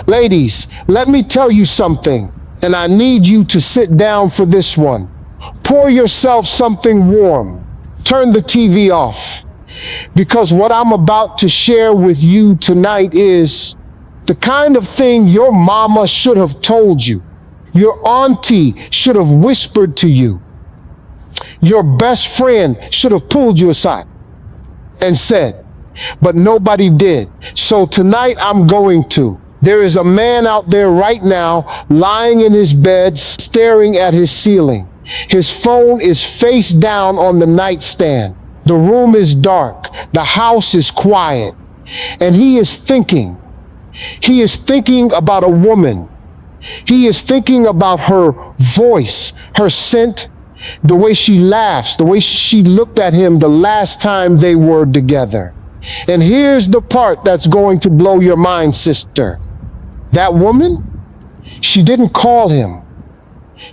Ladies, let me tell you something, and I need you to sit down for this one. Pour yourself something warm. Turn the TV off. Because what I'm about to share with you tonight is the kind of thing your mama should have told you. Your auntie should have whispered to you. Your best friend should have pulled you aside and said, but nobody did. So tonight I'm going to. There is a man out there right now lying in his bed, staring at his ceiling. His phone is face down on the nightstand. The room is dark. The house is quiet. And he is thinking. He is thinking about a woman. He is thinking about her voice, her scent, the way she laughs, the way she looked at him the last time they were together. And here's the part that's going to blow your mind, sister. That woman, she didn't call him.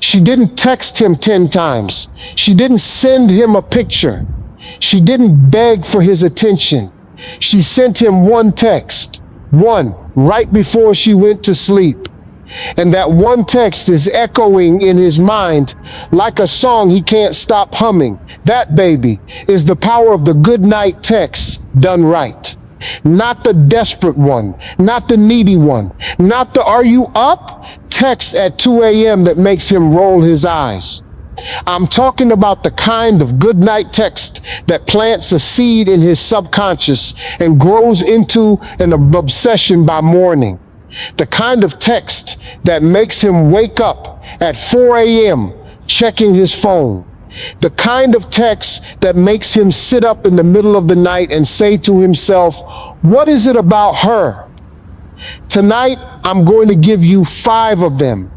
She didn't text him 10 times. She didn't send him a picture. She didn't beg for his attention. She sent him one text, one right before she went to sleep. And that one text is echoing in his mind like a song he can't stop humming. That, baby, is the power of the good night text done right. Not the desperate one, not the needy one, not the "are you up?" text at 2 a.m. that makes him roll his eyes. I'm talking about the kind of good night text that plants a seed in his subconscious and grows into an obsession by morning. The kind of text that makes him wake up at 4 a.m. checking his phone. The kind of text that makes him sit up in the middle of the night and say to himself, what is it about her? Tonight, I'm going to give you 5 of them.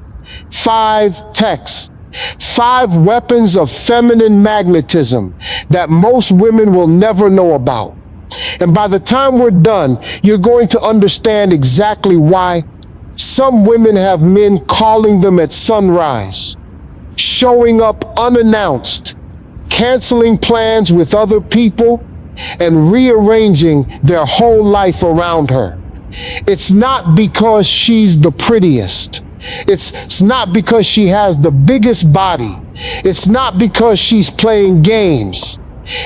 5 texts. 5 weapons of feminine magnetism that most women will never know about. And by the time we're done, you're going to understand exactly why some women have men calling them at sunrise, showing up unannounced, canceling plans with other people, and rearranging their whole life around her. It's not because she's the prettiest. It's not because she has the biggest body. It's not because she's playing games.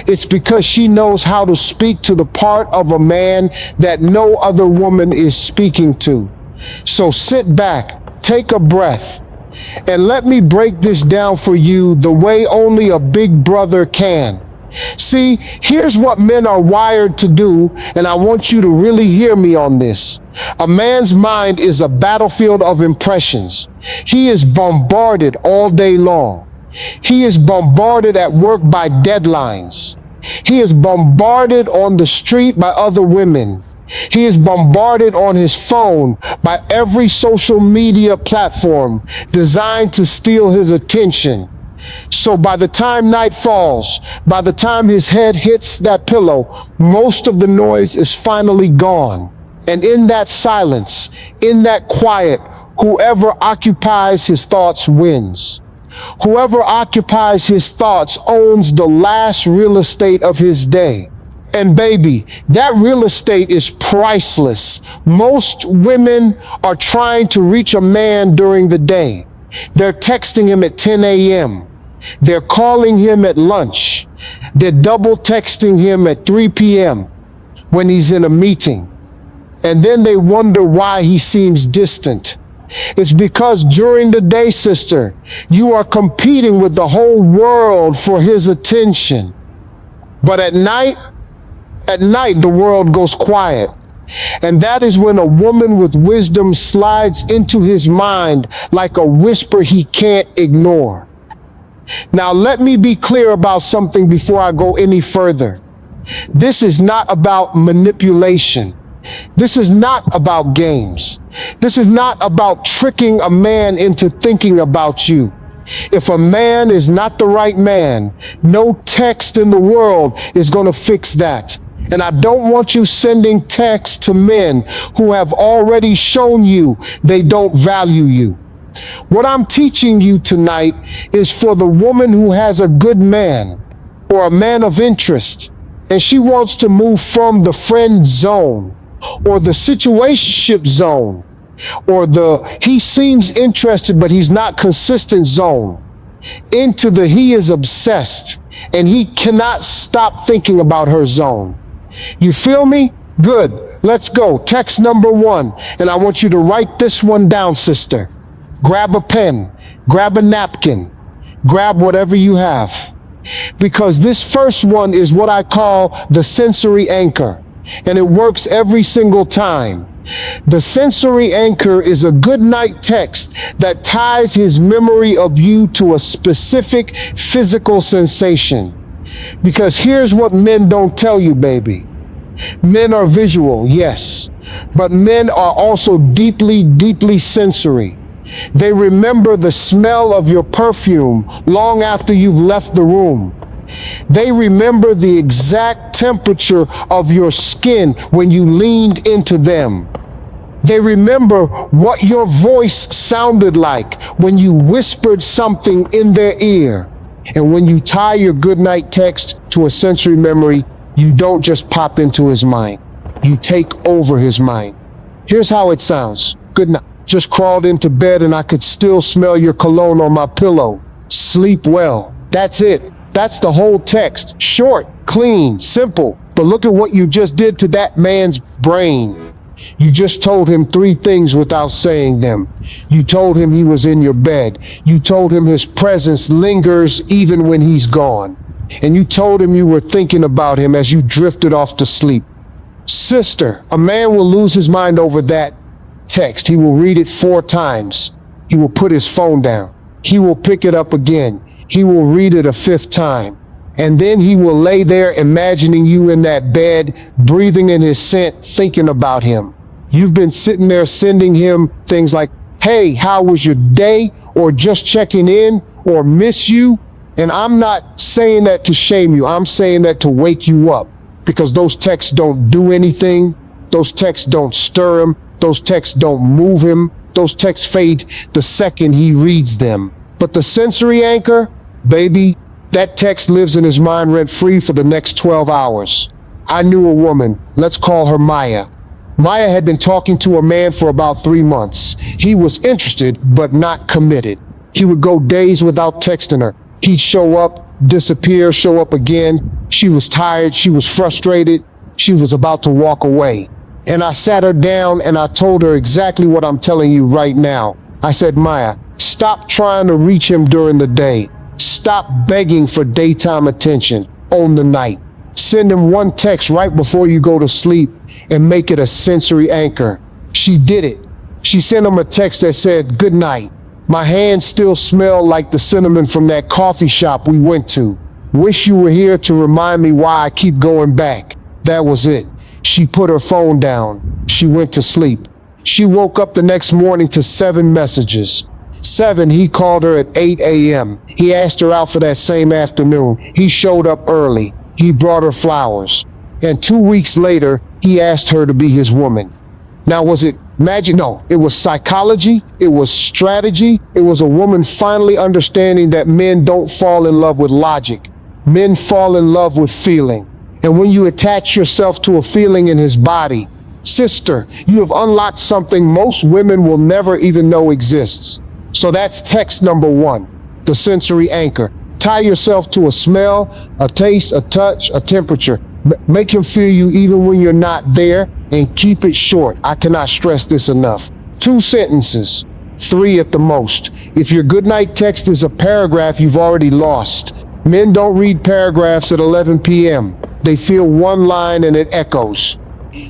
It's because she knows how to speak to the part of a man that no other woman is speaking to. So sit back, take a breath, and let me break this down for you the way only a big brother can. See, here's what men are wired to do, and I want you to really hear me on this. A man's mind is a battlefield of impressions. He is bombarded all day long. He is bombarded at work by deadlines. He is bombarded on the street by other women. He is bombarded on his phone by every social media platform designed to steal his attention. So by the time night falls, by the time his head hits that pillow, most of the noise is finally gone. And in that silence, in that quiet, whoever occupies his thoughts wins. Whoever occupies his thoughts owns the last real estate of his day. And baby, that real estate is priceless. Most women are trying to reach a man during the day. They're texting him at 10 a.m. They're calling him at lunch. They're double texting him at 3 p.m. when he's in a meeting. And then they wonder why he seems distant. It's because during the day, sister, you are competing with the whole world for his attention. But at night, the world goes quiet. And that is when a woman with wisdom slides into his mind like a whisper he can't ignore. Now, let me be clear about something before I go any further. This is not about manipulation. This is not about games. This is not about tricking a man into thinking about you. If a man is not the right man, no text in the world is going to fix that. And I don't want you sending texts to men who have already shown you they don't value you. What I'm teaching you tonight is for the woman who has a good man or a man of interest, and she wants to move from the friend zone or the situationship zone or the he seems interested but he's not consistent zone, into the he is obsessed and he cannot stop thinking about her zone. You feel me? Good. Let's go. Text number 1. And I want you to write this one down, sister. Grab a pen, grab a napkin, grab whatever you have. Because this first one is what I call the sensory anchor. And it works every single time. The sensory anchor is a good night text that ties his memory of you to a specific physical sensation. Because here's what men don't tell you, baby. Men are visual, yes, but men are also deeply, deeply sensory. They remember the smell of your perfume long after you've left the room. They remember the exact temperature of your skin when you leaned into them. They remember what your voice sounded like when you whispered something in their ear. And when you tie your goodnight text to a sensory memory, you don't just pop into his mind. You take over his mind. Here's how it sounds. Good night. Just crawled into bed and I could still smell your cologne on my pillow. Sleep well. That's it. That's the whole text. Short, clean, simple. But look at what you just did to that man's brain. You just told him 3 things without saying them. You told him he was in your bed. You told him his presence lingers even when he's gone. And you told him you were thinking about him as you drifted off to sleep. Sister, a man will lose his mind over that text. He will read it 4 times. He will put his phone down. He will pick it up again. He will read it a 5th time. And then he will lay there imagining you in that bed, breathing in his scent, thinking about him. You've been sitting there sending him things like, hey, how was your day? Or just checking in, or miss you. And I'm not saying that to shame you. I'm saying that to wake you up, because those texts don't do anything. Those texts don't stir him. Those texts don't move him. Those texts fade the second he reads them. But the sensory anchor, baby, that text lives in his mind rent-free for the next 12 hours. I knew a woman, let's call her Maya. Maya had been talking to a man for about 3 months. He was interested, but not committed. He would go days without texting her. He'd show up, disappear, show up again. She was tired, she was frustrated, she was about to walk away. And I sat her down and I told her exactly what I'm telling you right now. I said, Maya, stop trying to reach him during the day. Stop begging for daytime attention. Own the night. Send him 1 text right before you go to sleep and make it a sensory anchor. She did it. She sent him a text that said, good night. My hands still smell like the cinnamon from that coffee shop we went to. Wish you were here to remind me why I keep going back. That was it. She put her phone down. She went to sleep. She woke up the next morning to 7 messages. 7, he called her at 8 a.m. He asked her out for that same afternoon. He showed up early. He brought her flowers. And 2 weeks later, he asked her to be his woman. Now, was it magic? No, it was psychology. It was strategy. It was a woman finally understanding that men don't fall in love with logic. Men fall in love with feeling. And when you attach yourself to a feeling in his body, sister, you have unlocked something most women will never even know exists. So that's text number 1, the sensory anchor. Tie yourself to a smell, a taste, a touch, a temperature. Make him feel you even when you're not there, and keep it short. I cannot stress this enough. 2 sentences, 3 at the most. If your goodnight text is a paragraph, you've already lost. Men don't read paragraphs at 11 p.m. They feel 1 line and it echoes.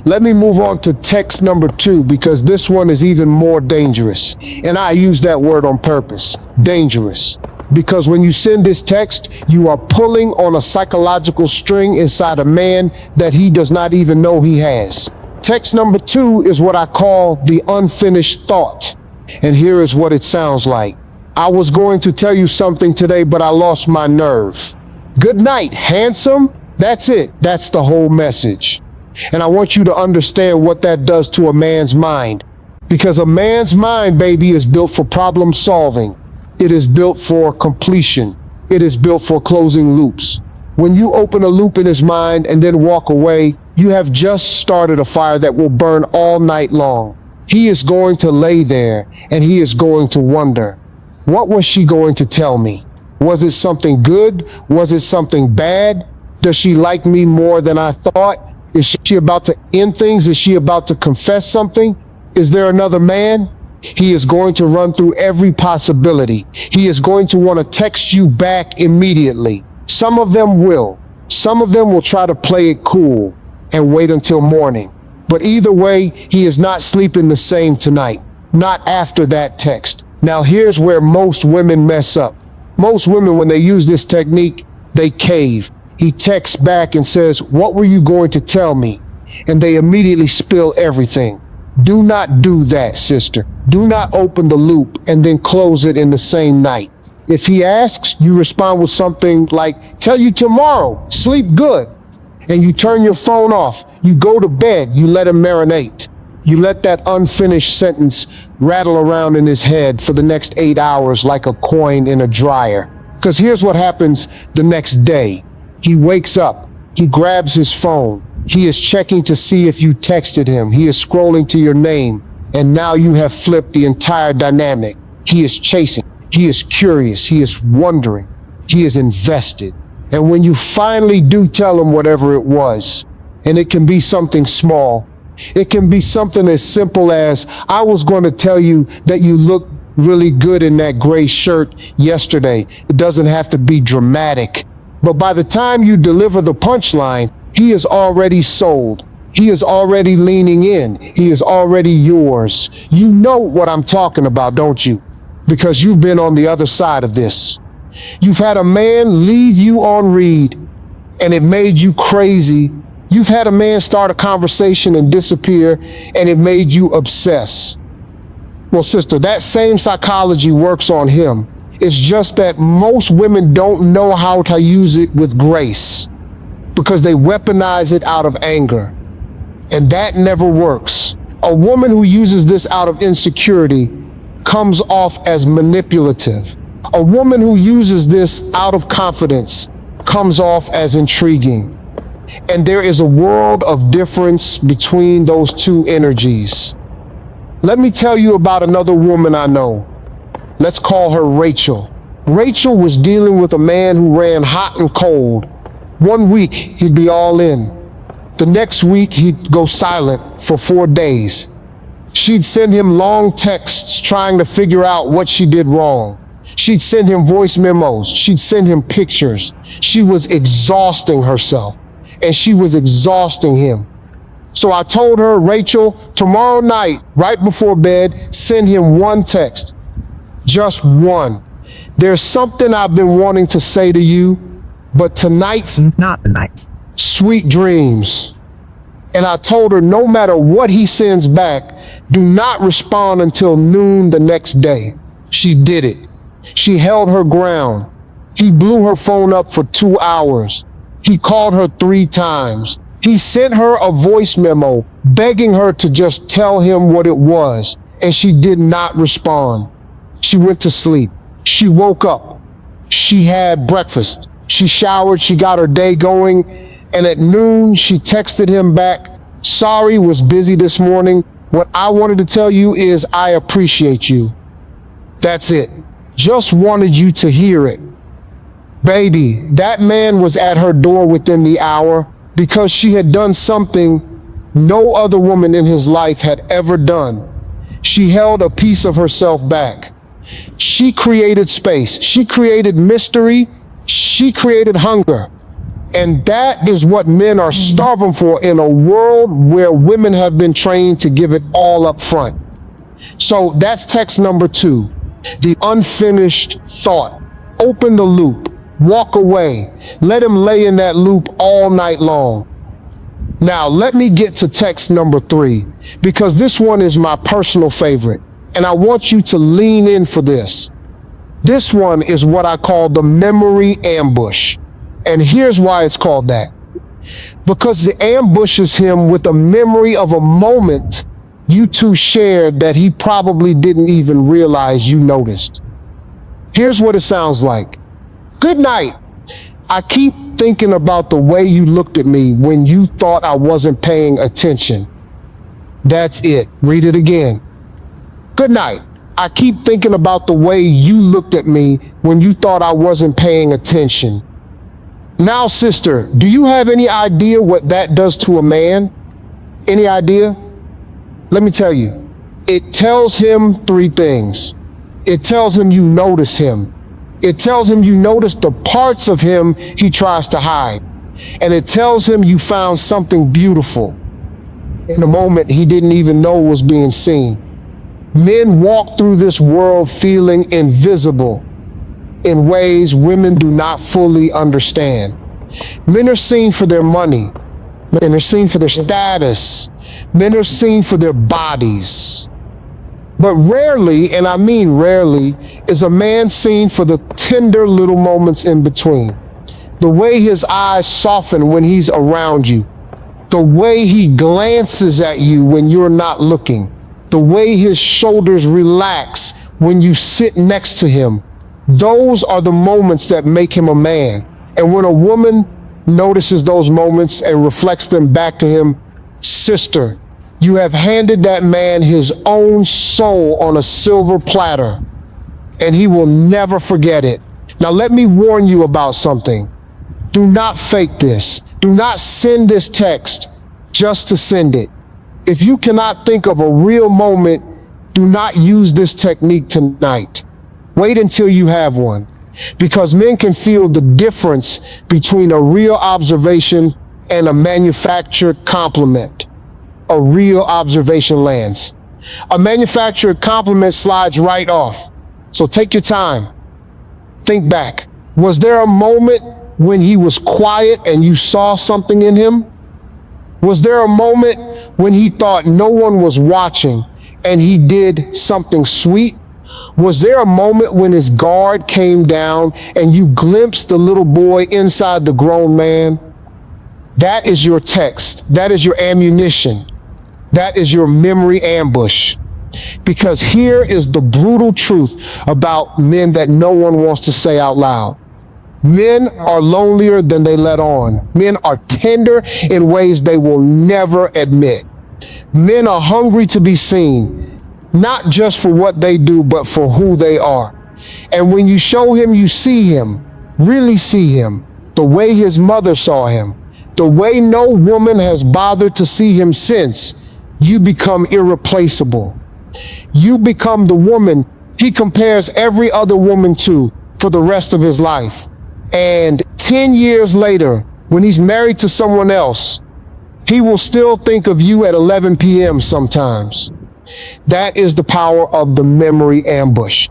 Let me move on to text number 2, because this one is even more dangerous. And I use that word on purpose. Dangerous. Because when you send this text, you are pulling on a psychological string inside a man that he does not even know he has. Text number 2 is what I call the unfinished thought. And here is what it sounds like. I was going to tell you something today, but I lost my nerve. Good night, handsome. That's it. That's the whole message. And I want you to understand what that does to a man's mind. Because a man's mind, baby, is built for problem solving. It is built for completion. It is built for closing loops. When you open a loop in his mind and then walk away, you have just started a fire that will burn all night long. He is going to lay there and he is going to wonder, what was she going to tell me? Was it something good? Was it something bad? Does she like me more than I thought? Is she about to end things? Is she about to confess something? Is there another man? He is going to run through every possibility. He is going to want to text you back immediately. Some of them will. Some of them will try to play it cool and wait until morning. But either way, he is not sleeping the same tonight. Not after that text. Now here's where most women mess up. Most women, when they use this technique, they cave. He texts back and says, what were you going to tell me? And they immediately spill everything. Do not do that, sister. Do not open the loop and then close it in the same night. If he asks, you respond with something like, tell you tomorrow, sleep good. And you turn your phone off. You go to bed. You let him marinate. You let that unfinished sentence rattle around in his head for the next 8 hours like a coin in a dryer. Because here's what happens the next day. He wakes up. He grabs his phone. He is checking to see if you texted him. He is scrolling to your name. And now you have flipped the entire dynamic. He is chasing. He is curious. He is wondering. He is invested. And when you finally do tell him whatever it was, and it can be something small, it can be something as simple as, I was going to tell you that you look really good in that gray shirt yesterday. It doesn't have to be dramatic. But by the time you deliver the punchline, he is already sold. He is already leaning in. He is already yours. You know what I'm talking about, don't you? Because you've been on the other side of this. You've had a man leave you on read, and it made you crazy. You've had a man start a conversation and disappear, and it made you obsess. Well, sister, that same psychology works on him. It's just that most women don't know how to use it with grace because they weaponize it out of anger. And that never works. A woman who uses this out of insecurity comes off as manipulative. A woman who uses this out of confidence comes off as intriguing. And there is a world of difference between those two energies. Let me tell you about another woman I know. Let's call her Rachel. Rachel was dealing with a man who ran hot and cold. 1 week, he'd be all in. The next week, he'd go silent for 4 days. She'd send him long texts trying to figure out what she did wrong. She'd send him voice memos. She'd send him pictures. She was exhausting herself, and she was exhausting him. So I told her, Rachel, tomorrow night, right before bed, send him one text. Just one. There's something I've been wanting to say to you, but tonight's not the night. Sweet dreams. And I told her no matter what he sends back, do not respond until noon the next day. She did it. She held her ground. He blew her phone up for 2 hours. He called her 3 times. He sent her a voice memo begging her to just tell him what it was, and she did not respond. She went to sleep. She woke up. She had breakfast. She showered. She got her day going. And at noon, she texted him back, sorry, was busy this morning. What I wanted to tell you is I appreciate you. That's it. Just wanted you to hear it. Baby, that man was at her door within the hour because she had done something no other woman in his life had ever done. She held a piece of herself back. She created space. She created mystery. She created hunger. And that is what men are starving for in a world where women have been trained to give it all up front. So that's text number 2. The unfinished thought. Open the loop. Walk away. Let him lay in that loop all night long. Now, let me get to text number 3, because this one is my personal favorite, and I want you to lean in for this. This one is what I call the memory ambush. And here's why it's called that. Because it ambushes him with a memory of a moment you two shared that he probably didn't even realize you noticed. Here's what it sounds like. Good night. I keep thinking about the way you looked at me when you thought I wasn't paying attention. That's it. Read it again. Good night. I keep thinking about the way you looked at me when you thought I wasn't paying attention. Now, sister, do you have any idea what that does to a man? Any idea? Let me tell you. It tells him three things. It tells him you notice him. It tells him you notice the parts of him he tries to hide. And it tells him you found something beautiful in a moment he didn't even know was being seen. Men walk through this world feeling invisible in ways women do not fully understand. Men are seen for their money. Men are seen for their status. Men are seen for their bodies. But rarely, and I mean rarely, is a man seen for the tender little moments in between. The way his eyes soften when he's around you. The way he glances at you when you're not looking. The way his shoulders relax when you sit next to him. Those are the moments that make him a man. And when a woman notices those moments and reflects them back to him, sister, you have handed that man his own soul on a silver platter, and he will never forget it. Now let me warn you about something. Do not fake this. Do not send this text just to send it. If you cannot think of a real moment, do not use this technique tonight. Wait until you have one, because men can feel the difference between a real observation and a manufactured compliment. A real observation lands. A manufactured compliment slides right off. So take your time. Think back. Was there a moment when he was quiet and you saw something in him? Was there a moment when he thought no one was watching and he did something sweet? Was there a moment when his guard came down and you glimpsed the little boy inside the grown man? That is your text. That is your ammunition. That is your memory ambush. Because here is the brutal truth about men that no one wants to say out loud. Men are lonelier than they let on. Men are tender in ways they will never admit. Men are hungry to be seen, not just for what they do, but for who they are. And when you show him, you see him, really see him, the way his mother saw him, the way no woman has bothered to see him since, you become irreplaceable. You become the woman he compares every other woman to for the rest of his life. And 10 years later, when he's married to someone else, he will still think of you at 11 p.m. sometimes. That is the power of the memory ambush.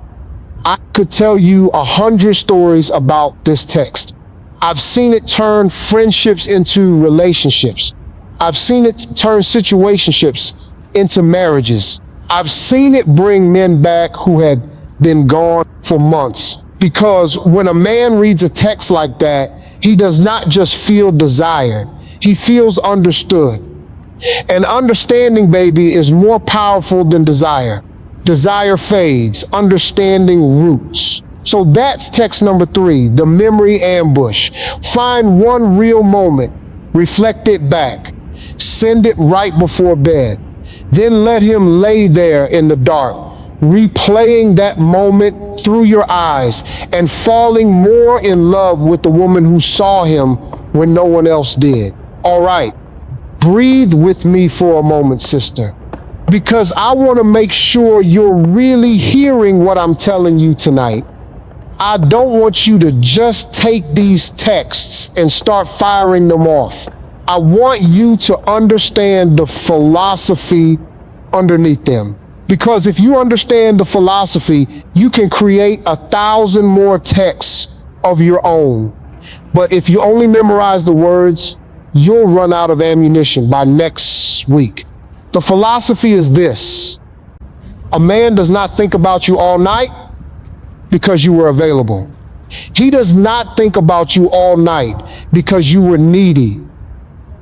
I could tell you 100 stories about this text. I've seen it turn friendships into relationships. I've seen it turn situationships into marriages. I've seen it bring men back who had been gone for months. Because when a man reads a text like that, he does not just feel desired, he feels understood. And understanding, baby, is more powerful than desire. Desire fades, understanding roots. So that's text number 3, the memory ambush. Find one real moment, reflect it back, send it right before bed. Then let him lay there in the dark, replaying that moment through your eyes and falling more in love with the woman who saw him when no one else did. All right, breathe with me for a moment, sister, because I want to make sure you're really hearing what I'm telling you tonight. I don't want you to just take these texts and start firing them off. I want you to understand the philosophy underneath them. Because if you understand the philosophy, you can create 1,000 more texts of your own. But if you only memorize the words, you'll run out of ammunition by next week. The philosophy is this: a man does not think about you all night because you were available. He does not think about you all night because you were needy.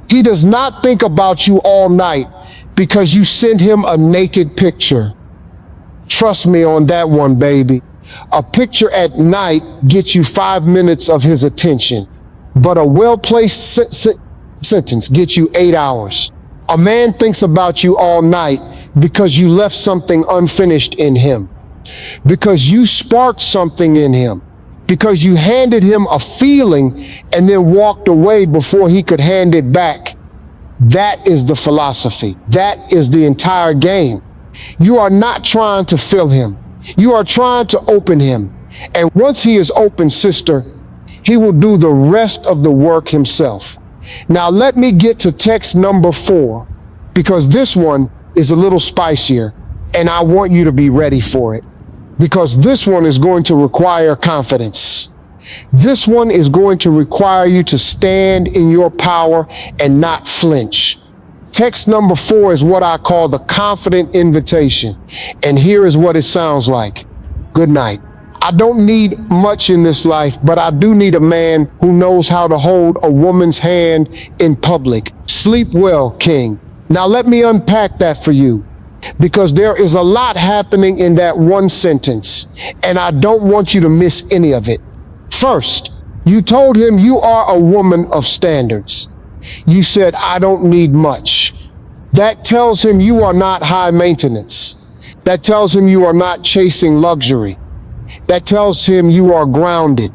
He does not think about you all night because you sent him a naked picture. Trust me on that one, baby. A picture at night gets you 5 minutes of his attention, but a well-placed sentence gets you 8 hours. A man thinks about you all night because you left something unfinished in him, because you sparked something in him, because you handed him a feeling and then walked away before he could hand it back. That is the philosophy. That is the entire game. You are not trying to fill him. You are trying to open him. And once he is open, sister, he will do the rest of the work himself. Now let me get to text number 4, because this one is a little spicier and I want you to be ready for it, because this one is going to require confidence. This one is going to require you to stand in your power and not flinch. Text number 4 is what I call the confident invitation. And here is what it sounds like. Good night. I don't need much in this life, but I do need a man who knows how to hold a woman's hand in public. Sleep well, King. Now let me unpack that for you, because there is a lot happening in that one sentence, and I don't want you to miss any of it. First, you told him you are a woman of standards. You said, I don't need much. That tells him you are not high maintenance. That tells him you are not chasing luxury. That tells him you are grounded.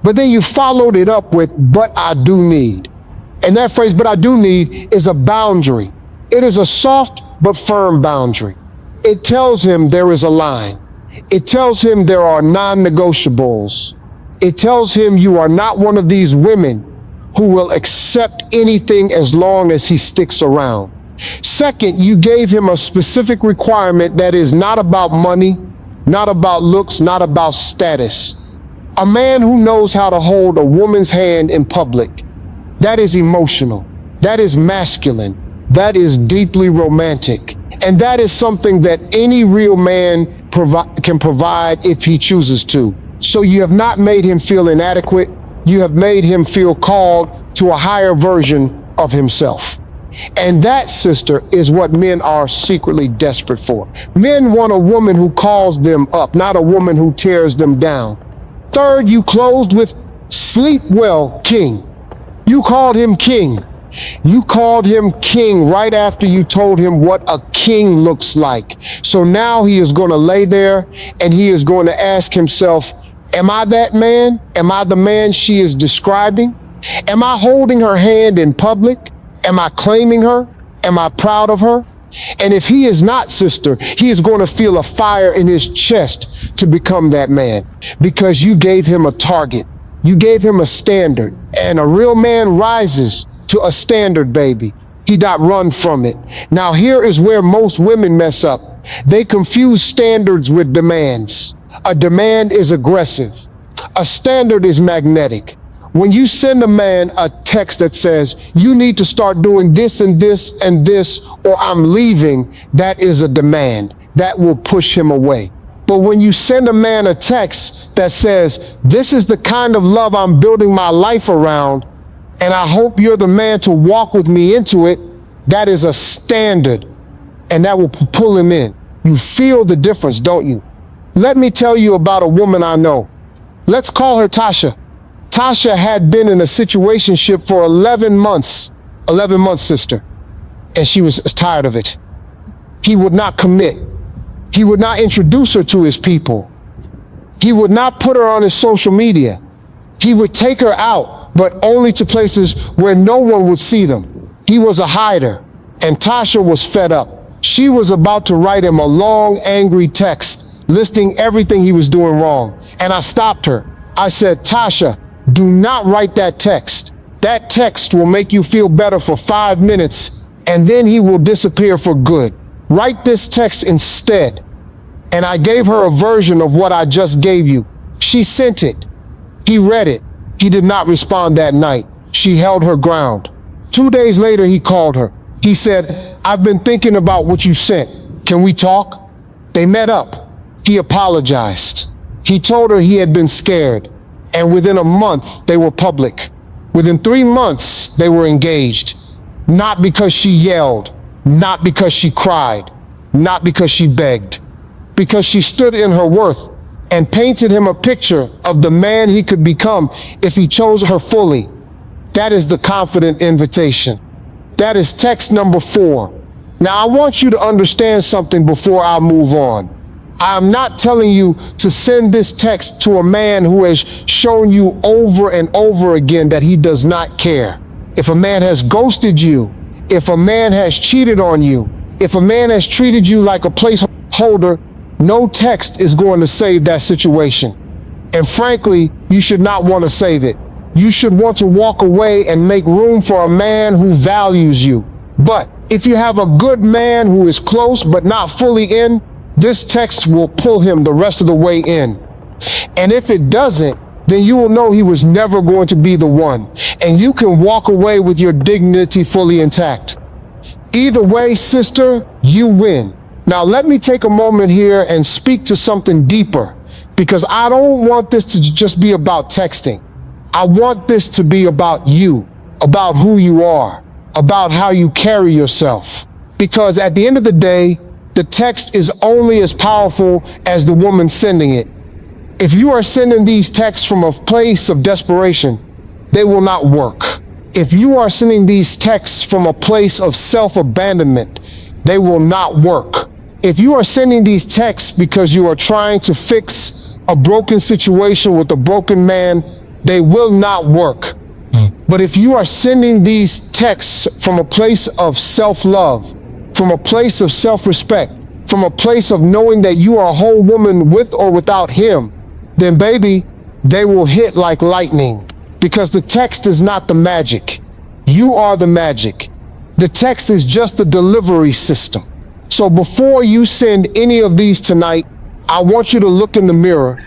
But then you followed it up with, but I do need. And that phrase, but I do need, is a boundary. It is a soft but firm boundary. It tells him there is a line. It tells him there are non-negotiables. It tells him you are not one of these women who will accept anything as long as he sticks around. Second, you gave him a specific requirement that is not about money, not about looks, not about status. A man who knows how to hold a woman's hand in public. That is emotional. That is masculine. That is deeply romantic. And that is something that any real man can provide if he chooses to. So you have not made him feel inadequate. You have made him feel called to a higher version of himself. And that, sister, is what men are secretly desperate for. Men want a woman who calls them up, not a woman who tears them down. Third, you closed with sleep well, King. You called him king. You called him king right after you told him what a king looks like. So now he is going to lay there and he is going to ask himself, am I that man? Am I the man she is describing? Am I holding her hand in public? Am I claiming her? Am I proud of her? And if he is not, sister, he is going to feel a fire in his chest to become that man, because you gave him a target. You gave him a standard, and a real man rises to a standard, baby. He not run from it. Now here is where most women mess up. They confuse standards with demands. A demand is aggressive. A standard is magnetic. When you send a man a text that says, you need to start doing this and this and this, or I'm leaving, that is a demand. That will push him away. But when you send a man a text that says, this is the kind of love I'm building my life around, and I hope you're the man to walk with me into it, that is a standard, and that will pull him in. You feel the difference, don't you? Let me tell you about a woman I know. Let's call her Tasha. Tasha had been in a situationship for 11 months, sister, and she was tired of it. He would not commit. He would not introduce her to his people. He would not put her on his social media. He would take her out, but only to places where no one would see them. He was a hider, and Tasha was fed up. She was about to write him a long, angry text listing everything he was doing wrong. And I stopped her. I said, Tasha, do not write that text. That text will make you feel better for 5 minutes, and then he will disappear for good. Write this text instead. And I gave her a version of what I just gave you. She sent it. He read it. He did not respond that night. She held her ground. 2 days later, he called her. He said, I've been thinking about what you sent. Can we talk? They met up. He apologized. He told her he had been scared. And within a month, they were public. Within 3 months, they were engaged. Not because she yelled, not because she cried, not because she begged, because she stood in her worth and painted him a picture of the man he could become if he chose her fully. That is the confident invitation. That is text number 4. Now, I want you to understand something before I move on. I'm not telling you to send this text to a man who has shown you over and over again that he does not care. If a man has ghosted you, if a man has cheated on you, if a man has treated you like a placeholder, no text is going to save that situation. And frankly, you should not want to save it. You should want to walk away and make room for a man who values you. But if you have a good man who is close but not fully in, this text will pull him the rest of the way in. And if it doesn't, then you will know he was never going to be the one. And you can walk away with your dignity fully intact. Either way, sister, you win. Now let me take a moment here and speak to something deeper, because I don't want this to just be about texting. I want this to be about you, about who you are, about how you carry yourself. Because at the end of the day, the text is only as powerful as the woman sending it. If you are sending these texts from a place of desperation, they will not work. If you are sending these texts from a place of self-abandonment, they will not work. If you are sending these texts because you are trying to fix a broken situation with a broken man, they will not work. But if you are sending these texts from a place of self-love, from a place of self-respect, from a place of knowing that you are a whole woman with or without him, then baby, they will hit like lightning. Because the text is not the magic. You are the magic. The text is just the delivery system. So before you send any of these tonight, I want you to look in the mirror.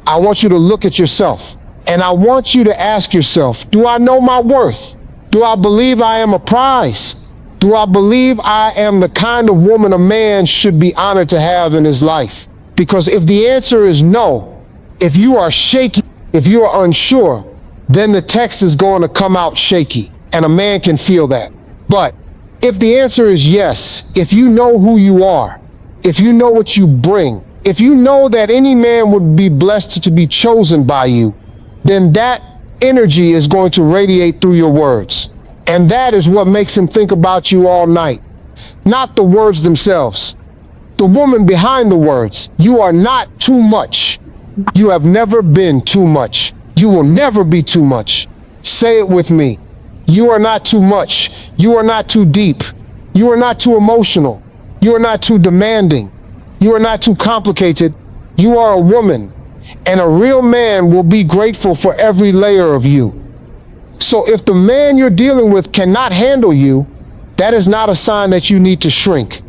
I want you to look at yourself. And I want you to ask yourself, do I know my worth? Do I believe I am a prize? Do I believe I am the kind of woman a man should be honored to have in his life? Because if the answer is no, if you are shaky, if you are unsure, then the text is going to come out shaky, and a man can feel that. But if the answer is yes, if you know who you are, if you know what you bring, if you know that any man would be blessed to be chosen by you, then that energy is going to radiate through your words. And that is what makes him think about you all night. Not the words themselves. The woman behind the words. You are not too much. You have never been too much. You will never be too much. Say it with me. You are not too much. You are not too deep. You are not too emotional. You are not too demanding. You are not too complicated. You are a woman. And a real man will be grateful for every layer of you. So if the man you're dealing with cannot handle you, that is not a sign that you need to shrink.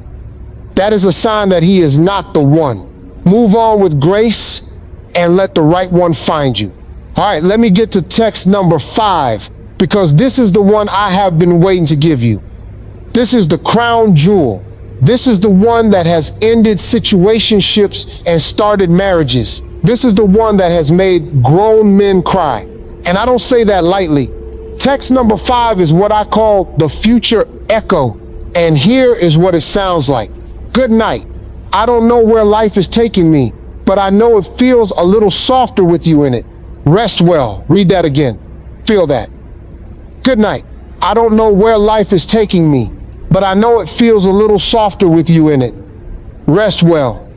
That is a sign that he is not the one. Move on with grace and let the right one find you. All right, let me get to text number 5, because this is the one I have been waiting to give you. This is the crown jewel. This is the one that has ended situationships and started marriages. This is the one that has made grown men cry. And I don't say that lightly. Text number 5 is what I call the future echo. And here is what it sounds like. Good night. I don't know where life is taking me, but I know it feels a little softer with you in it. Rest well. Read that again. Feel that. Good night. I don't know where life is taking me, but I know it feels a little softer with you in it. Rest well.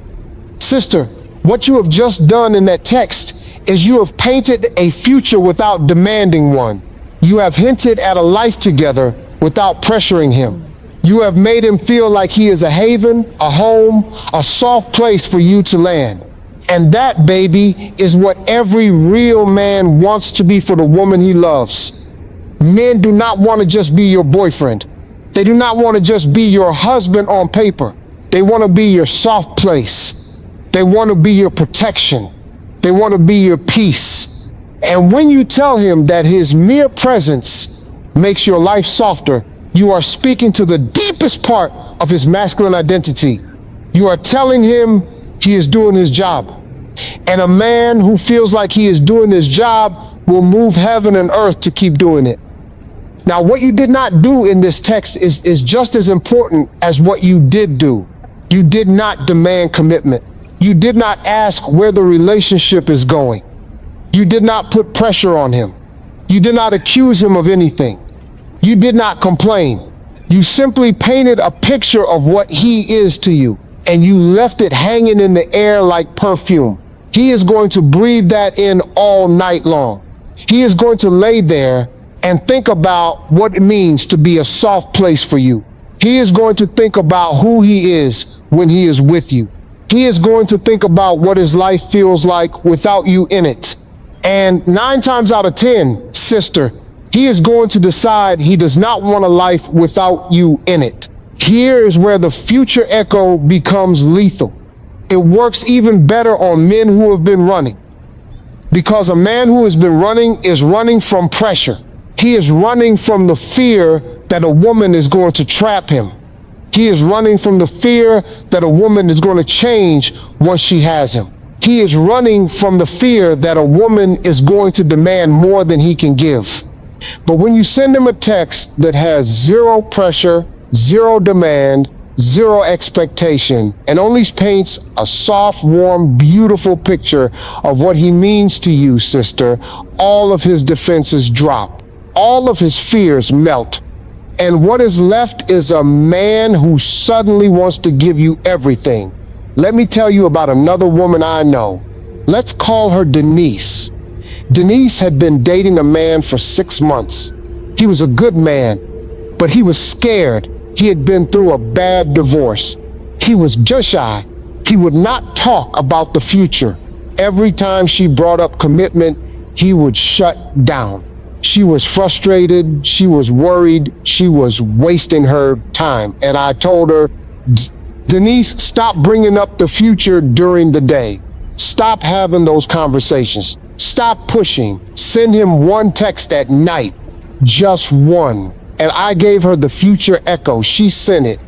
Sister, what you have just done in that text is you have painted a future without demanding one. You have hinted at a life together without pressuring him. You have made him feel like he is a haven, a home, a soft place for you to land. And that, baby, is what every real man wants to be for the woman he loves. Men do not want to just be your boyfriend. They do not want to just be your husband on paper. They want to be your soft place. They want to be your protection. They want to be your peace. And when you tell him that his mere presence makes your life softer, you are speaking to the deepest part of his masculine identity. You are telling him he is doing his job. And a man who feels like he is doing his job will move heaven and earth to keep doing it. Now, what you did not do in this text is just as important as what you did do. You did not demand commitment. You did not ask where the relationship is going. You did not put pressure on him. You did not accuse him of anything. You did not complain. You simply painted a picture of what he is to you, and you left it hanging in the air like perfume. He is going to breathe that in all night long. He is going to lay there and think about what it means to be a soft place for you. He is going to think about who he is when he is with you. He is going to think about what his life feels like without you in it. And 9 times out of 10, sister, he is going to decide he does not want a life without you in it. Here is where the future echo becomes lethal. It works even better on men who have been running. Because a man who has been running is running from pressure. He is running from the fear that a woman is going to trap him. He is running from the fear that a woman is going to change once she has him. He is running from the fear that a woman is going to demand more than he can give. But when you send him a text that has zero pressure, zero demand, zero expectation, and only paints a soft, warm, beautiful picture of what he means to you, sister, all of his defenses drop. All of his fears melt. And what is left is a man who suddenly wants to give you everything. Let me tell you about another woman I know. Let's call her Denise. Denise had been dating a man for 6 months. He was a good man, but he was scared. He had been through a bad divorce. He was just shy. He would not talk about the future. Every time she brought up commitment, he would shut down. She was frustrated. She was worried. She was wasting her time. And I told her, Denise, stop bringing up the future during the day. Stop having those conversations. Stop pushing. Send him one text at night. Just one. And I gave her the future echo. She sent it.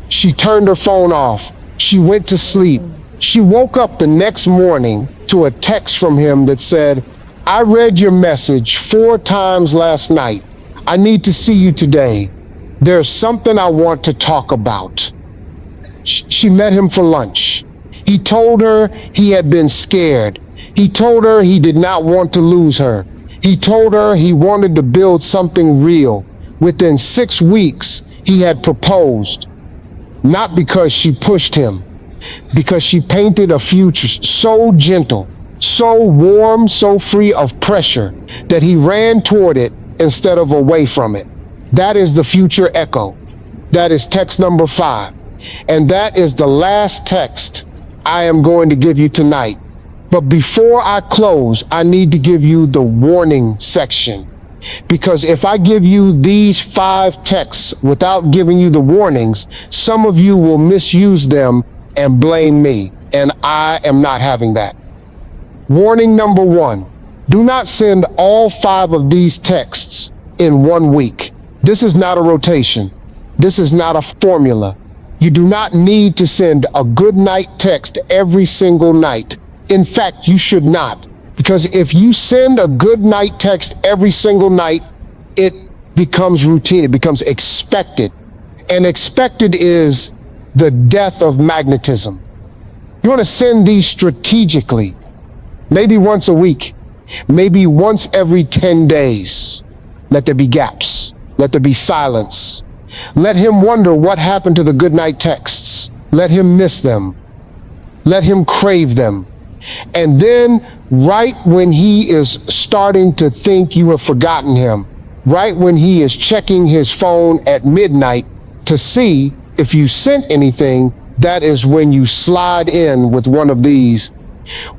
She turned her phone off. She went to sleep. She woke up the next morning to a text from him that said, I read your message 4 times last night. I need to see you today. There's something I want to talk about. She met him for lunch. He told her he had been scared. He told her he did not want to lose her. He told her he wanted to build something real. Within 6 weeks, he had proposed. Not because she pushed him, because she painted a future so gentle, so warm, so free of pressure, that he ran toward it instead of away from it. That is the future echo. That is text number 5. And that is the last text I am going to give you tonight. But before I close, I need to give you the warning section. Because if I give you these 5 texts without giving you the warnings, some of you will misuse them and blame me. And I am not having that. Warning number 1, do not send all 5 of these texts in 1 week. This is not a rotation. This is not a formula. You do not need to send a good night text every single night. In fact, you should not. Because if you send a good night text every single night, it becomes routine. It becomes expected. And expected is the death of magnetism. You want to send these strategically. Maybe once a week, maybe once every 10 days. Let there be gaps. Let there be silence. Let him wonder what happened to the goodnight texts. Let him miss them. Let him crave them. And then, right when he is starting to think you have forgotten him, right when he is checking his phone at midnight to see if you sent anything, that is when you slide in with one of these.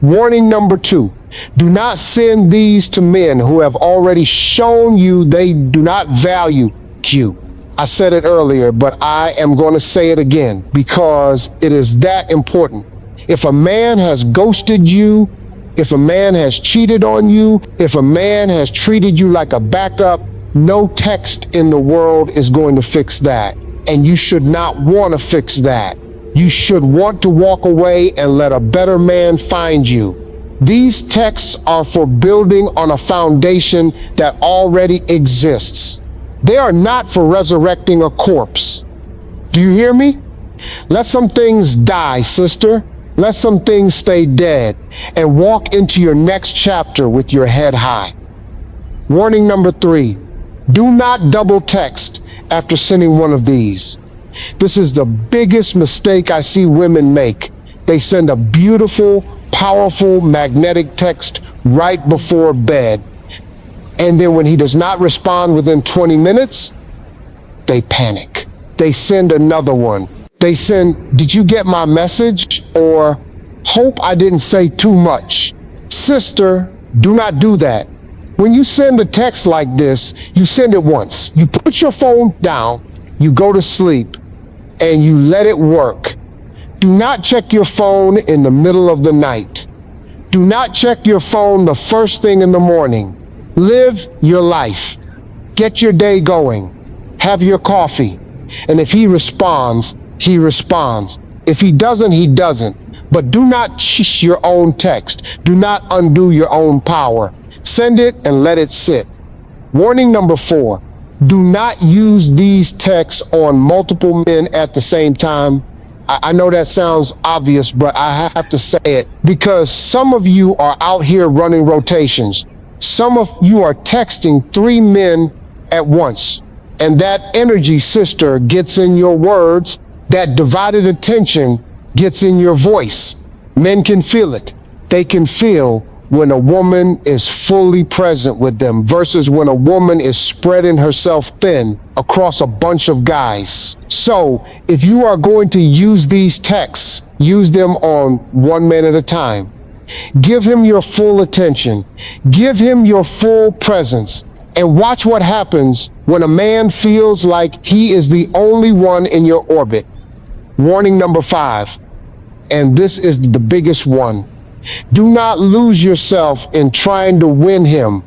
Warning number 2, do not send these to men who have already shown you they do not value you. I said it earlier, but I am going to say it again because it is that important. If a man has ghosted you, if a man has cheated on you, if a man has treated you like a backup, no text in the world is going to fix that. And you should not want to fix that. You should want to walk away and let a better man find you. These texts are for building on a foundation that already exists. They are not for resurrecting a corpse. Do you hear me? Let some things die, sister. Let some things stay dead and walk into your next chapter with your head high. Warning number 3, do not double text after sending one of these. This is the biggest mistake I see women make. They send a beautiful, powerful, magnetic text right before bed. And then when he does not respond within 20 minutes, they panic. They send another one. They send, "Did you get my message?" or "Hope I didn't say too much." Sister, do not do that. When you send a text like this, you send it once. You put your phone down, you go to sleep, and you let it work. Do not check your phone in the middle of the night. Do not check your phone the first thing in the morning. Live your life. Get your day going. Have your coffee. And if he responds, he responds. If he doesn't, he doesn't. But do not cheat your own text. Do not undo your own power. Send it and let it sit. Warning number 4. Do not use these texts on multiple men at the same time. I know that sounds obvious, but I have to say it because some of you are out here running rotations. Some of you are texting 3 men at once. And that energy, sister, gets in your words. That divided attention gets in your voice. Men can feel it. They can feel when a woman is fully present with them versus when a woman is spreading herself thin across a bunch of guys. So if you are going to use these texts, use them on one man at a time. Give him your full attention. Give him your full presence. And watch what happens when a man feels like he is the only one in your orbit. Warning number 5, and this is the biggest one. Do not lose yourself in trying to win him.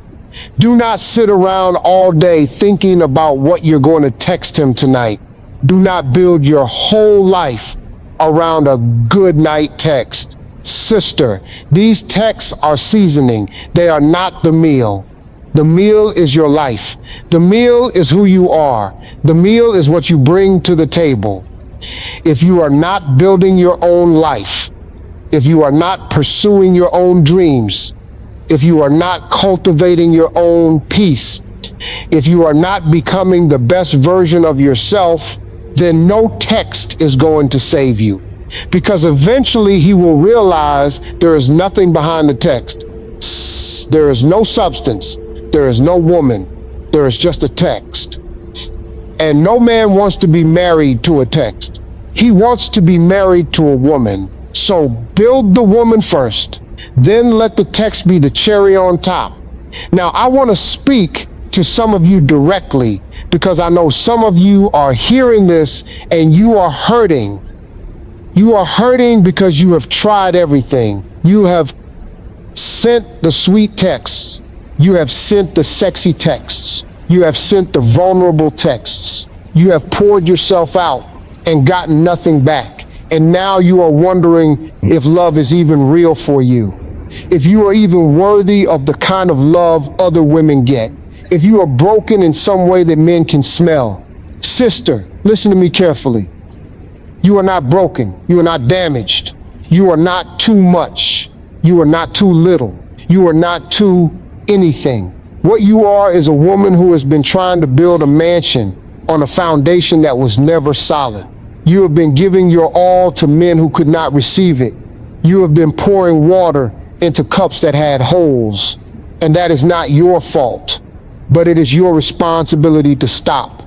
Do not sit around all day thinking about what you're going to text him tonight. Do not build your whole life around a good night text. Sister, these texts are seasoning. They are not the meal. The meal is your life. The meal is who you are. The meal is what you bring to the table. If you are not building your own life, if you are not pursuing your own dreams, if you are not cultivating your own peace, if you are not becoming the best version of yourself, then no text is going to save you. Because eventually he will realize there is nothing behind the text. There is no substance. There is no woman. There is just a text. And no man wants to be married to a text. He wants to be married to a woman. So build the woman first, then let the text be the cherry on top. Now, I want to speak to some of you directly because I know some of you are hearing this and you are hurting. You are hurting because you have tried everything. You have sent the sweet texts. You have sent the sexy texts. You have sent the vulnerable texts. You have poured yourself out and gotten nothing back. And now you are wondering if love is even real for you. If you are even worthy of the kind of love other women get. If you are broken in some way that men can smell. Sister, listen to me carefully. You are not broken. You are not damaged. You are not too much. You are not too little. You are not too anything. What you are is a woman who has been trying to build a mansion on a foundation that was never solid. You have been giving your all to men who could not receive it. You have been pouring water into cups that had holes. And that is not your fault, but it is your responsibility to stop,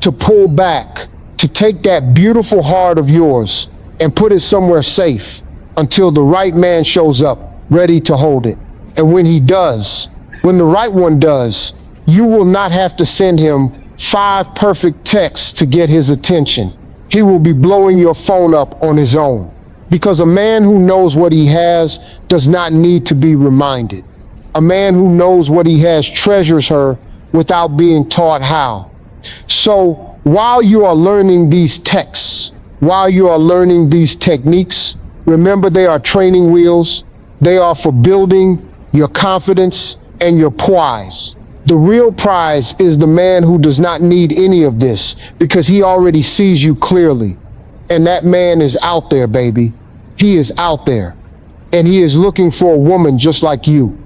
to pull back, to take that beautiful heart of yours and put it somewhere safe until the right man shows up, ready to hold it. And when he does, when the right one does, you will not have to send him 5 perfect texts to get his attention. He will be blowing your phone up on his own. Because a man who knows what he has does not need to be reminded. A man who knows what he has treasures her without being taught how. So while you are learning these texts, while you are learning these techniques, remember they are training wheels. They are for building your confidence and your poise. The real prize is the man who does not need any of this because he already sees you clearly. And that man is out there, baby. He is out there. And he is looking for a woman just like you.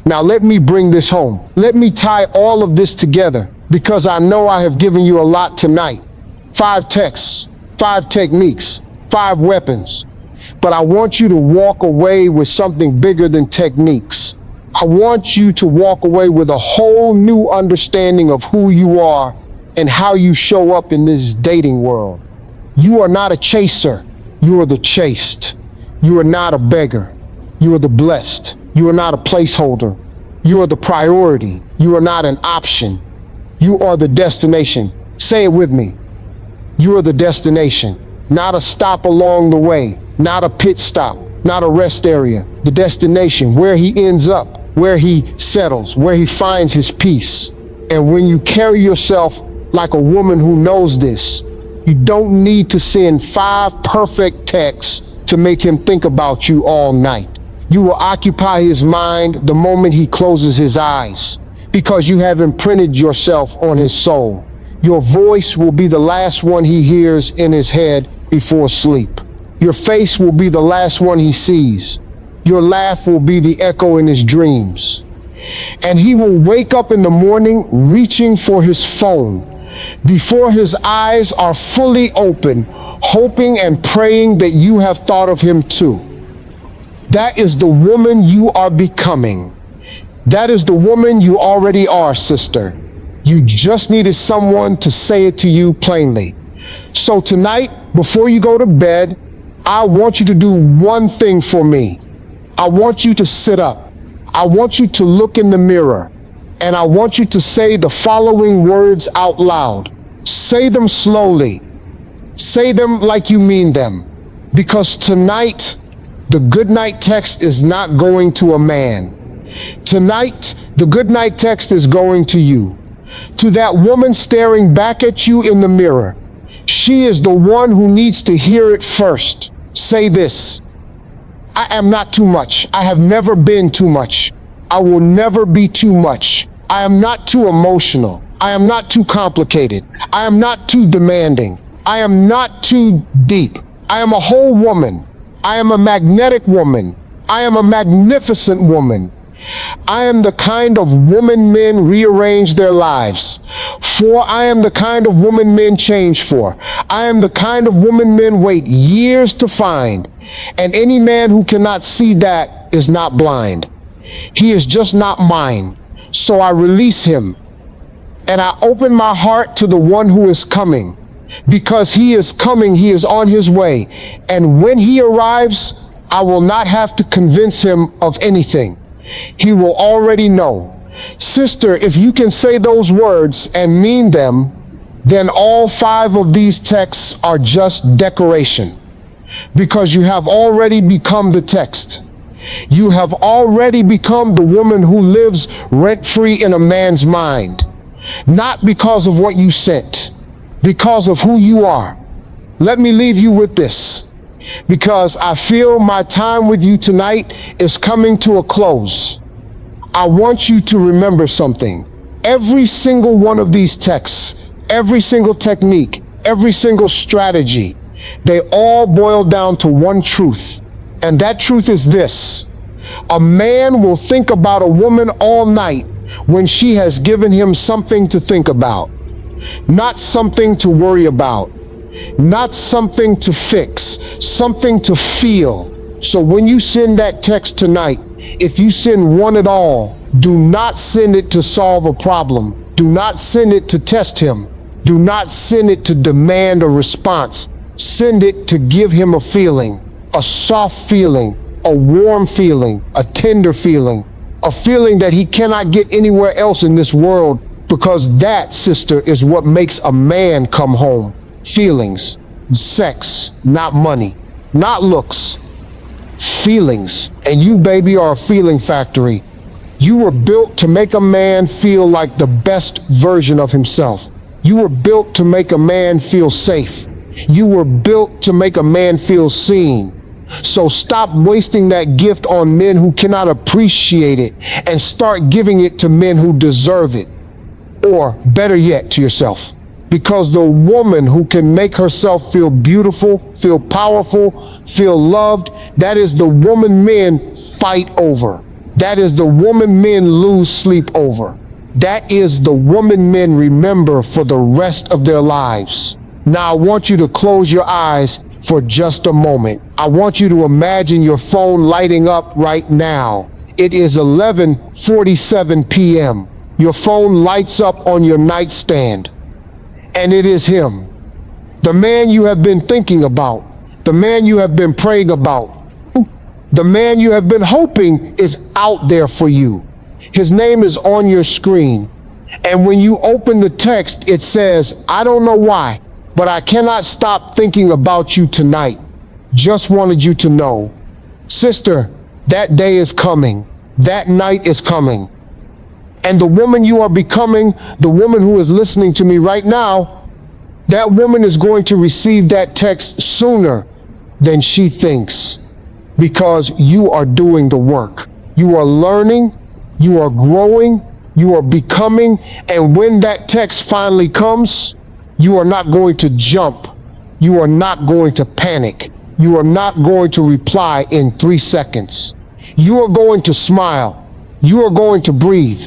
Now let me bring this home. Let me tie all of this together because I know I have given you a lot tonight. 5 texts, 5 techniques, 5 weapons. But I want you to walk away with something bigger than techniques. I want you to walk away with a whole new understanding of who you are and how you show up in this dating world. You are not a chaser. You are the chased. You are not a beggar. You are the blessed. You are not a placeholder. You are the priority. You are not an option. You are the destination. Say it with me. You are the destination, not a stop along the way, not a pit stop, not a rest area. The destination, where he ends up, where he settles, where he finds his peace. And when you carry yourself like a woman who knows this, you don't need to send 5 perfect texts to make him think about you all night. You will occupy his mind the moment he closes his eyes, because you have imprinted yourself on his soul. Your voice will be the last one he hears in his head before sleep. Your face will be the last one he sees. Your laugh will be the echo in his dreams. And he will wake up in the morning reaching for his phone before his eyes are fully open, hoping and praying that you have thought of him too. That is the woman you are becoming. That is the woman you already are, sister. You just needed someone to say it to you plainly. So tonight, before you go to bed, I want you to do one thing for me. I want you to sit up. I want you to look in the mirror. And I want you to say the following words out loud. Say them slowly. Say them like you mean them. Because tonight, the goodnight text is not going to a man. Tonight, the goodnight text is going to you. To that woman staring back at you in the mirror. She is the one who needs to hear it first. Say this. I am not too much. I have never been too much. I will never be too much. I am not too emotional. I am not too complicated. I am not too demanding. I am not too deep. I am a whole woman. I am a magnetic woman. I am a magnificent woman. I am the kind of woman men rearrange their lives for. I am the kind of woman men change for. I am the kind of woman men wait years to find. And any man who cannot see that is not blind. He is just not mine. So I release him and I open my heart to the one who is coming. Because he is coming, he is on his way. And when he arrives, I will not have to convince him of anything. He will already know. Sister, if you can say those words and mean them, then all 5 of these texts are just decoration. Because you have already become the text. You have already become the woman who lives rent-free in a man's mind. Not because of what you sent, because of who you are. Let me leave you with this. Because I feel my time with you tonight is coming to a close. I want you to remember something. Every single one of these texts, every single technique, every single strategy, they all boil down to one truth. And that truth is this. A man will think about a woman all night when she has given him something to think about, not something to worry about. Not something to fix, something to feel. So when you send that text tonight, if you send one at all, do not send it to solve a problem. Do not send it to test him. Do not send it to demand a response. Send it to give him a feeling, a soft feeling, a warm feeling, a tender feeling, a feeling that he cannot get anywhere else in this world, because that, sister, is what makes a man come home. Feelings, sex, not money, not looks, feelings. And you, baby, are a feeling factory. You were built to make a man feel like the best version of himself. You were built to make a man feel safe. You were built to make a man feel seen. So stop wasting that gift on men who cannot appreciate it and start giving it to men who deserve it. Or better yet, to yourself. Because the woman who can make herself feel beautiful, feel powerful, feel loved, that is the woman men fight over. That is the woman men lose sleep over. That is the woman men remember for the rest of their lives. Now I want you to close your eyes for just a moment. I want you to imagine your phone lighting up right now. It is 11:47 p.m. Your phone lights up on your nightstand. And it is him. The man you have been thinking about. The man you have been praying about. The man you have been hoping is out there for you. His name is on your screen. And when you open the text, it says, I don't know why, but I cannot stop thinking about you tonight. Just wanted you to know. Sister, that day is coming. That night is coming. And the woman you are becoming, the woman who is listening to me right now, that woman is going to receive that text sooner than she thinks, because you are doing the work. You are learning, you are growing, you are becoming, and when that text finally comes, you are not going to jump. You are not going to panic. You are not going to reply in 3 seconds. You are going to smile. You are going to breathe.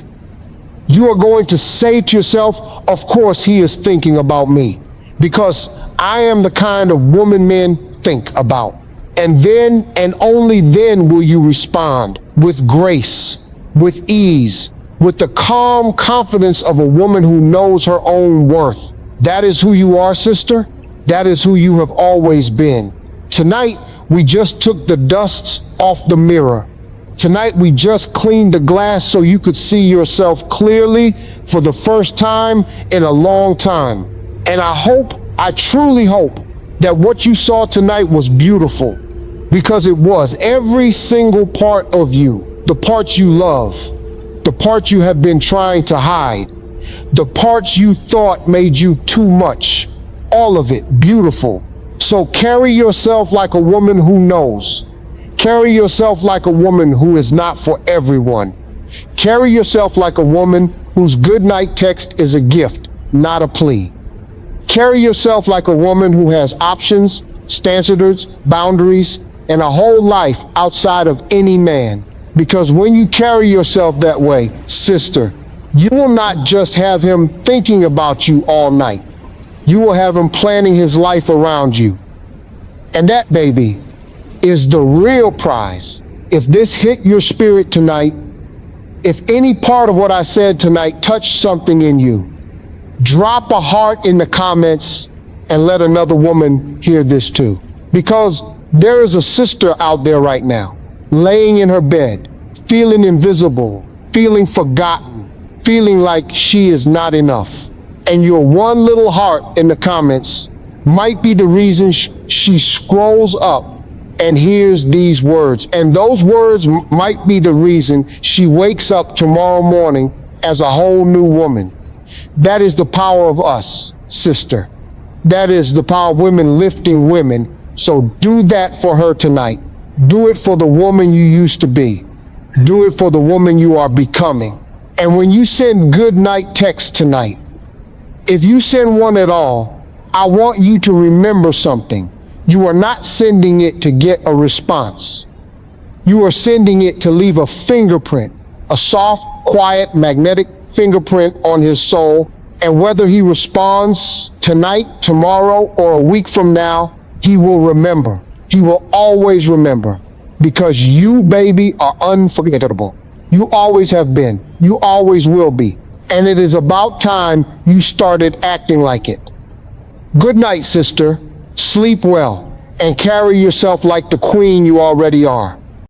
You are going to say to yourself, of course he is thinking about me, because I am the kind of woman men think about. And then and only then will you respond with grace, with ease, with the calm confidence of a woman who knows her own worth. That is who you are, sister. That is who you have always been. Tonight, we just took the dust off the mirror. Tonight, we just cleaned the glass so you could see yourself clearly for the first time in a long time. And I truly hope that what you saw tonight was beautiful, because it was. Every single part of you, the parts you love, the parts you have been trying to hide, the parts you thought made you too much, all of it beautiful. So carry yourself like a woman who knows. Carry yourself like a woman who is not for everyone. Carry yourself like a woman whose good night text is a gift, not a plea. Carry yourself like a woman who has options, standards, boundaries, and a whole life outside of any man. Because when you carry yourself that way, sister, you will not just have him thinking about you all night. You will have him planning his life around you. And that, baby, is the real prize. If this hit your spirit tonight, if any part of what I said tonight touched something in you, drop a heart in the comments and let another woman hear this too. Because there is a sister out there right now, laying in her bed, feeling invisible, feeling forgotten, feeling like she is not enough. And your one little heart in the comments might be the reason she scrolls up and hears these words. And those words might be the reason she wakes up tomorrow morning as a whole new woman. That is the power of us, sister. That is the power of women lifting women. So do that for her tonight. Do it for the woman you used to be. Do it for the woman you are becoming. And when you send good night texts tonight, if you send one at all, I want you to remember something. You are not sending it to get a response. You are sending it to leave a fingerprint, a soft, quiet, magnetic fingerprint on his soul. And whether he responds tonight, tomorrow, or a week from now, he will remember. He will always remember. Because you, baby, are unforgettable. You always have been. You always will be. And it is about time you started acting like it. Good night, sister. Sleep well and carry yourself like the queen you already are.